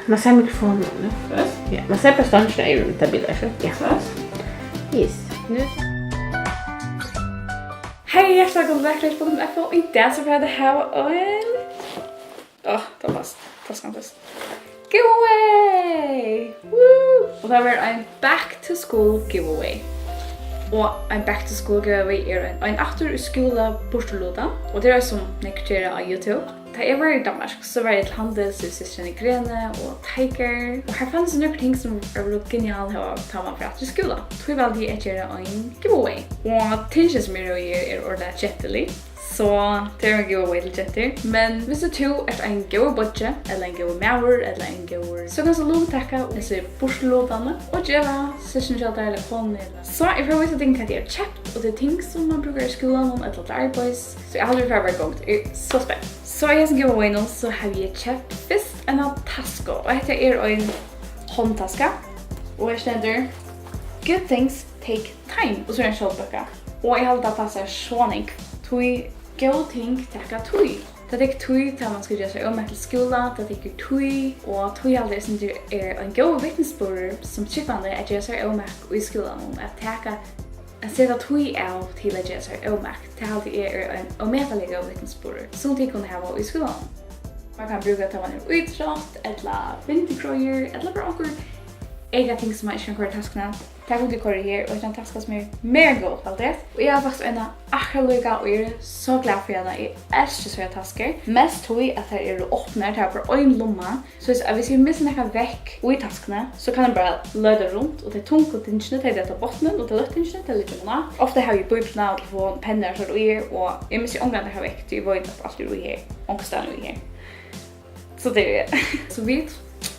Man ser mikrofonen nu. Först? Ja, man ser på ståndsna i rummet, det blir det. Ja. Först? Yes. Nu. Hej, jag ska gå VAKURLEIKI.FO. I dag så får jag det här och det var fast. Giveaway! Woo! Och det var en back to school giveaway. Och en back to school giveaway är en aftur-í-skúla-burturlutan. Och det är som nýggj på YouTube. Det var i Danmark, så var det till handels i systern i grene och tykkum. Och här fanns det några ting som var genial att ta man för aftur-í-skúla. Så valde jag att göra en giveaway. Och tingen som jag gör ordentligt jättelig. Så det är en giveaway till jätter. Men hvis du tror att en god budget, eller en god maur, eller en god så kan du lovtacka och se burturlutan och göra sessionskjaltar eller koner. Så jag får visa ting att jag har köpt och det är ting som man brukar i skolan eller till arbeid. Så jag har aldrig för gång. Det är så spännande. Så i sin giveaway nu så har jag köpt först en taska. Och detta är en handtaska. Och här ständer Good things take time. Och så är det en kjolböcka. Och jag har passar så mycket. Gå ting taka tui. Det tar tui till man ska göra sig om till skolan, det tar tui och tui alldeles inte är en god vittnesbörd som tryckande att göra sig om i skolan om att taka att sätta tui av till att göra sig om till alltid är en omätlig vittnesbörd som tykkum ha i skolan. Man kan bruka ta man utsatt eller vintergröjer eller bara något ega ting som man inte kan köra taskarna. Tack ut i korre här och en taska som är mer god allt det. Och jag har faktiskt en akkurat och är så glad för att jag älskar så jag taskar. Mest tror jag att det är att öppna det här på en lomma. Så att hvis jag missar några väck och i taskarna så kan jag bara löda runt och det är tungt och tingsnet är det på botten och det är lätt tingsnet eller lite många. Ofta har jag biblarna och telefon, pennor så det är och jag missar ångan det här väck. Det var inte allt det här. Ångstan och här. Så det är det. Så vi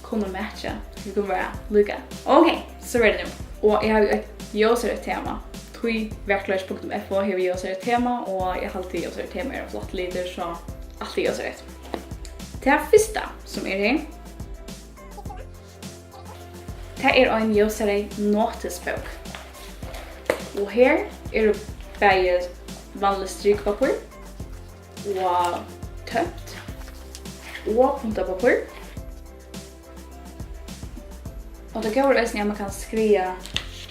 kommer matcha. Vi kommer bara lycka. Okej, så är det nu. Och jag har ju ett ljusare tema. VAKURLEIKI.FO har vi ljusare tema och jag har alltid ljusare tema och flott lider så alltid ljusare. Det här första som är det. Det är en ljusare notesbok. Och här är det bara vanlig strykpapper och tömt och puntapapper. Och det går också när man kan skriva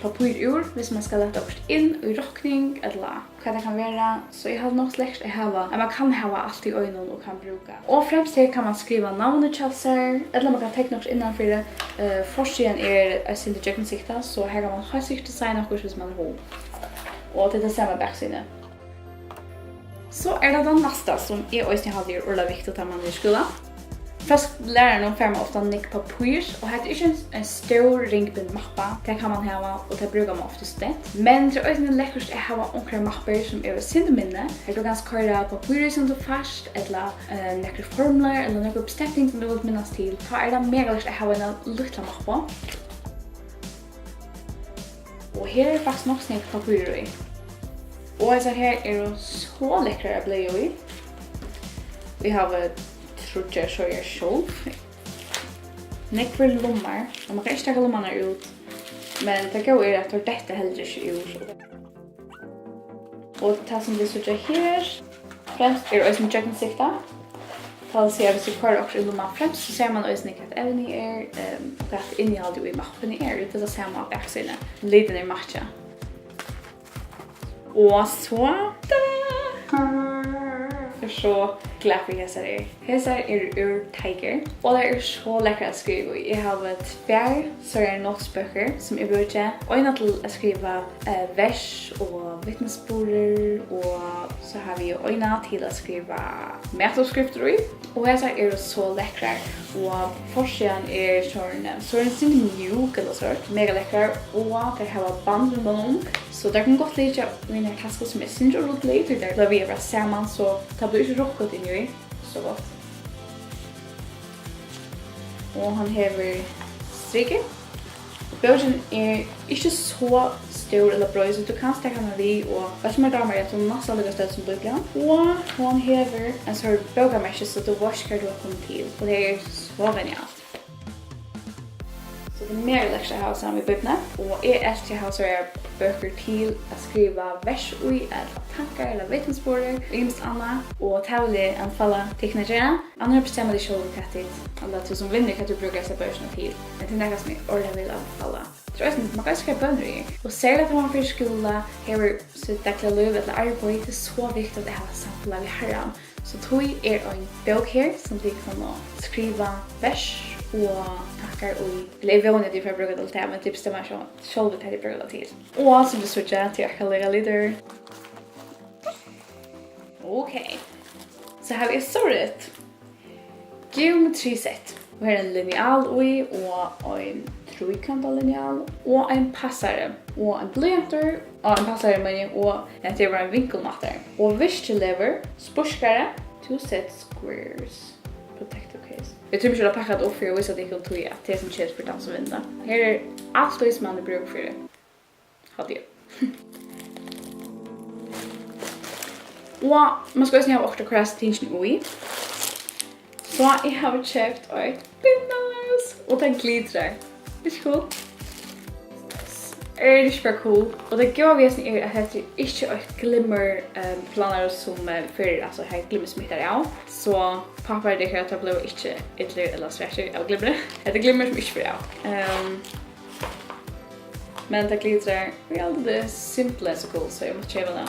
papper ur, hvis man ska lätta upp in i rockning eller vad det kan vara. Så jag har något lärt att hava, att man kan hava allt i ögonen och kan bruka. Och främst här kan man skriva namnetjalsar, eller man kan teckna också innanför det. Forsidan är sin sikta, så här kan man ha sikt design och hvis man har hål. Och det är samma backsida. Så är det den nästa som är också hade gjort viktigt att man i skolan. Först läraren färmar ofta nick papper och här är inte en stor ringbind mappa. Det kan man ha och det brukar man oftast det. Men det är också läckert att ha några mappar som är sin minne. Här du kan köra papper som du fast eller några formler eller några bestämning som du vill minnas till. Då är det mega läckert att ha en liten mappa. Och här är faktiskt nog snyggt papper i. Och så här är det så läckert att bli i. Vi har trutjar så jag själv. Nøkur lommar. Och man kan inte ta lommarna ut. Men det går är att detta heller inte ut. Och det som vi ser här. Främst är det också en sikta. För att se att vi kör också i lomman främst så ser man också att även är att innehållet i mappen är. Det är samma baksidan. Liten är matcha. Och så. Så glad för hesar är. Hesar är ur tiger. Och det är så läckert att skriva. Jag har tvär så är det notesböcker som jag brukar. Och en till att skriva vers och vittnesbörd. Och så har vi ena till att skriva mätuppskrifter i. Och hesar är så läckert. Och forsidan är så är den mjuk eller så. Mega läckert. Och det har band runt om. Så det kan gott lite mina taskor som är syndrom runt lite där. Då vi är bara samman så tar du inte rockot in i så gott. Och han häver striket. Bogen är inte så stor eller bra så du kan stäcka den vid och vad som är damer är att de massa olika ställen som blir och han häver en sån här bogamesh så du vaskar du kommer till och det är så genialt. Så det mer lätt att ha samma i böckerna. Och älskar att ha så här böcker till att skriva vers i eller tankar eller vetenskaper och imst annat. Och tävla anfalla teknikerna. Andra bestämmer det själv kattigt. Alla som vinner kan du bruka sig böckerna till. Men det är något som jag ordentligt vill anfalla. Man kan skriva böner i. Och särskilt att man för skola har sitt dagliga liv eller arbeid. Det är så viktigt att ha samtal i Harranum. Så tog en bok här som du kan skriva vers och tankar och eller jag vet inte för att bruka det till men typ stämmer så själv det här bruka det till. Och så det switcha till att lära lite. Okej. Så här är sortet. Geometriset. Vi har en linjal och en trojkantig linjal och en passare och en blyanter och en passare med och det var en vinkelmatter. Och viskellever, sporskare, 2 set squares. Protective case. Jag tror inte jag har packat upp för att visa att det kan ta att det är som känns för den som vinner. Här är allt som man är bruk för det. Hade jag. Och man ska också ha också cross tension i. Så jag har köpt ett bindnas och det glittrar. Det är cool. Det är super cool. Och det går vi att det inte är ett glimmer planer som för alltså här glimmer smittar av. Så pappa det här att bli inte ytterligare eller svärter av glimmer. Det glimmer som inte för av. Men det glittrar är alltid simpelt så cool så jag måste köpa det.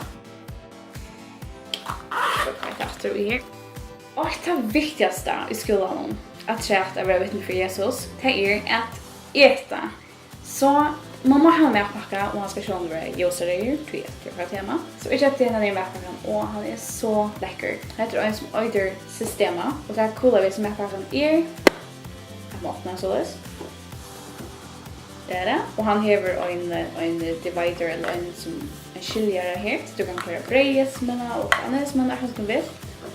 Så kan jag ta efter det här. Och det viktigaste i skolan att träta över vittne för Jesus, det är att äta. Så man må ha en matpacka och han ska köra några juicer till för tema. Så jag köpte den här matpackan och han är så läcker. Det heter en som öder systema och det är coola vid som matpackan är att matna sådär. Det är det. Och han häver en divider eller en skiljare här så du kan klara brejesmena och annesmena som du vill.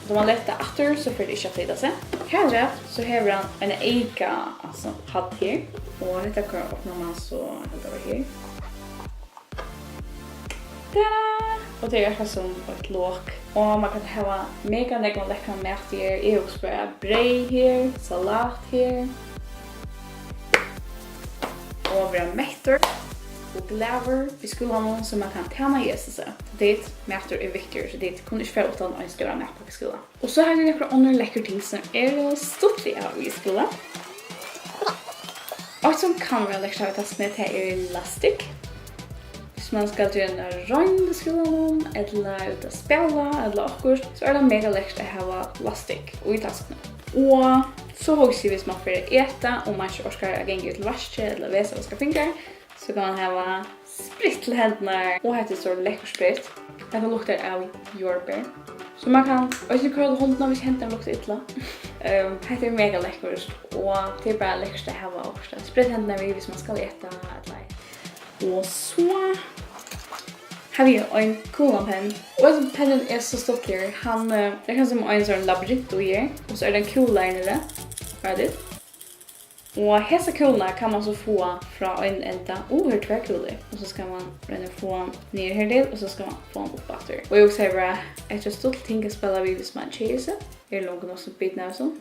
Då man lättar aftur så får det inte flytta sig. Här så har han en eka alltså hatt här. Och detta kan öppna man så helt över här. Tada! Och det är som ett låk. Och man kan ha mega läckra mat här. Jag också bara bröd här, salat här. Och våra mätter. Och gläver i skolan som man kan tänna Jesus sig. Det mäter är viktigt så det kunde inte för utan en större mät på skolan. Och så har vi några andra läckra ting som är stuttliga i skolan. Och som kan vara läckra att ta med är elastik. Hvis man ska göra en rönd i skolan eller ut att spela eller akkur så är det mega läckra att ha elastik och i tasken. Och så också hvis man får äta och man inte orkar att gänga ut vaske eller väsa vad ska fingrar. Så kan man ha spritt till händerna och här är så läcker spritt. Det kan lukta av jordbär. Så man kan också köra händerna om händerna luktar illa. Det är mega läckert och det är bara läckert att ha också. Spritt händerna vid hvis man ska äta. Och så har vi en kulanpenn. Och pennen är så stuttlig. Det kan som en sån labyrint och ger. Och så är det en kula i nere. Ready? Och hesa kulorna kan man så få från en ända hur två kulor. Och så ska man få ner här del och så ska man få en upp efter. Och jag också säger att ett stort ting att spela vid hvis man tjejer sig. Är det långt också bit när så.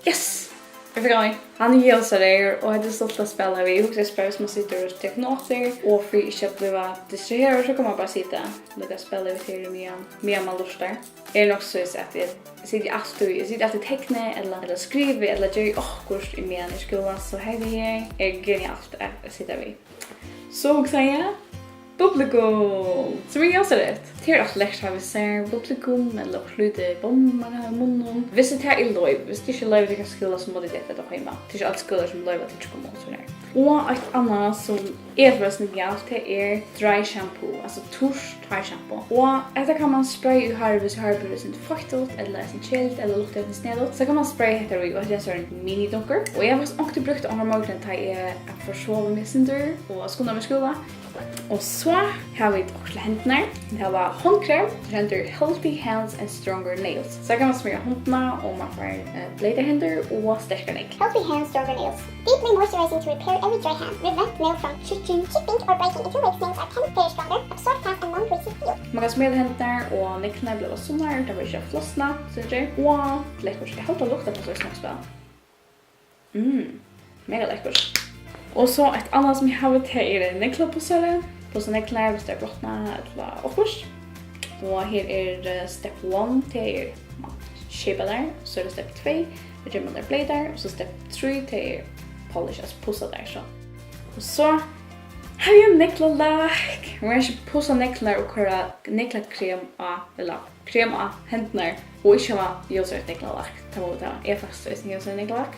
Yes! Jag fick av han ger oss där och det stolt att spela vid. Och också spela som man sitter och tar noter. Och för att inte bli distraherad så kan man bara sitta och spela vid till mer man lustar. Är det också så att jag sitter alltid teckna eller skriva eller gör kurs i min skola så här det är genialt att sitta vid. Så säger jag publikum. Så vi gör så rätt. Det är också lätt att vi ser publikum eller sluta bommarna i munnen. Hvis det är lov, hvis det inte är lov till skola så må det detta hemma. Det är inte allt skola som lov till skolan och sådär. Och ett annat som är förresten galt det är dry shampoo, alltså torrt dry shampoo. Och det kan man spraya i här hvis har det inte fuktigt eller sin chillt eller luktar inte snedåt. Så kan man spraya det och det är en mini-dunker. Och jag har också brukt andra måten att jag försova med sin dörr och skona med skola. Och så har vi också händerna. Det här var handkrem. Det händer healthy hands and stronger nails. Så kan man smörja händerna och man får blöta händer och stärka nägg. Healthy hands, stronger nails. Deeply moisturizing to repair every dry hand. Prevent nail from chipping or breaking. It makes nails are 10 layers stronger. Absorb fast and long-reaching feel. Man kan smörja händerna och näggarna blir sommar. Det blir inte flossna. Och läckert. Jag håller lukta på så smakspel. Mega läckert. Och så ett annat som jag har till är nägglapussare. På så nägglar hvis det är brottna eller offers. Och här är step 1 till shape där. Så är det step 2. Det gör man där blöjtar. Och så step 3 till polish, alltså pussa där så. Och så har jag nägglack. Man kan inte pussa nägglar och köra nägglakrem eller krem av händerna. Och inte ha just ett nägglack. Det var det. Jag faktiskt just ett nägglack.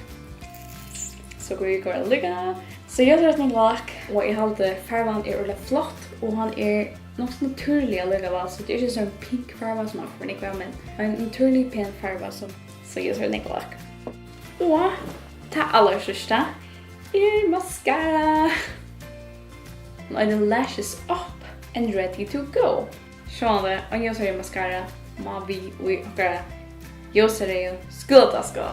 Så går vi och lycka. Så jag har ett nägglack och jag har färvan är väldigt flott och han är något naturlig att lägga val. Så det är inte sån pink färva som man får näggla, men en naturlig pen färva som så jag har ett nägglack. Och det allra sista är mascara. And the lashes up and ready to go. Så om jag har mascara, må vi och jag ser det skuldtaska.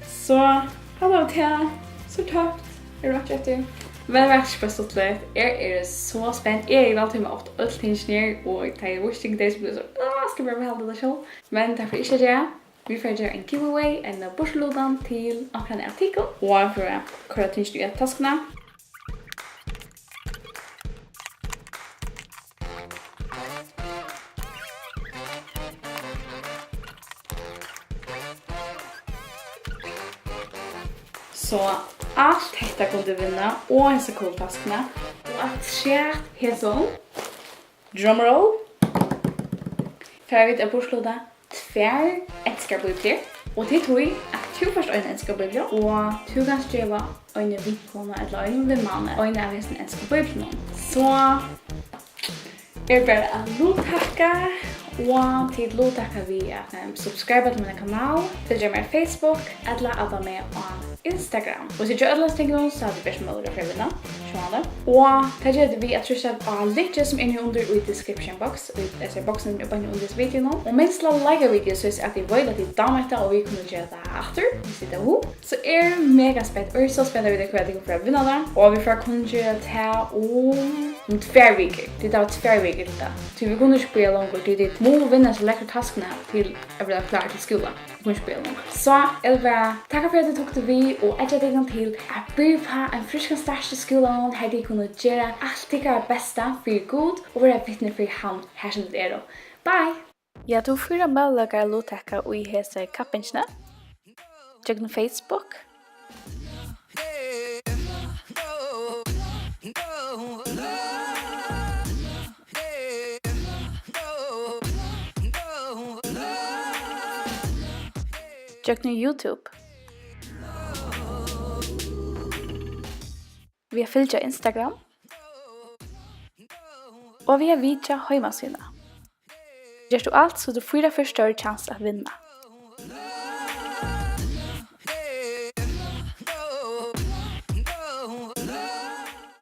Så hallå till så tufft. Är det rätt det? Men det är stuttlig. Jag så spänd. Jag är alltid med åt allting ner och det är wishing days blir så. Ska bara behålla det själv. Men därför inte det. Vi får göra en giveaway, en burturlutan till akkurat en tykkum. Och för att köra ting i taskarna. Så allt Hetta kunde vinna och hesa cooltaskarna. Och att se hesum. Drumroll. För vi att burturluta 2 älskarbibler. Och det tror jag att du först en älskarbibler. Och du kan skriva en vinkona eller en vimmanne. Och en av hesen älskarbibler. Så är bara att luttacka. Och till luttacka vi att subscriba till min kanal. Följa mig på Facebook. Eller adda mig på Instagram. Och så gör alla stängor så har vi bäst möjlighet för att vinna. Och det gör vi att trycka på lite som är under i description box. Alltså boxen är uppe under videon. Och minst like video så att vi vet att det är dammetta och vi kommer göra det efter. Vi sitter ihop. Så är det mega spänt. Och så spännande vi det för att vinna det. Och vi får kunna göra det här om 2 veckor. Det var 2 veckor till det. Så vi kunde spela långt. Det må vinna så läckert taskarna till att bli klar till skolan. Vi kunde spela långt. Så jag vill bara tacka för att du tog det vi. Och jag dig till att börja på en frisk start till skolan. Här de kunde göra allt det bästa för god. Och vara vittne för han här som det är då. Bye! Jag tog 4 möjliga luttacka och i hese kappingsna. Check på Facebook. Check på YouTube. Vi har följt Instagram. Och vi har vidtjat hemmasida. Gör du allt så du får 4 större chans att vinna.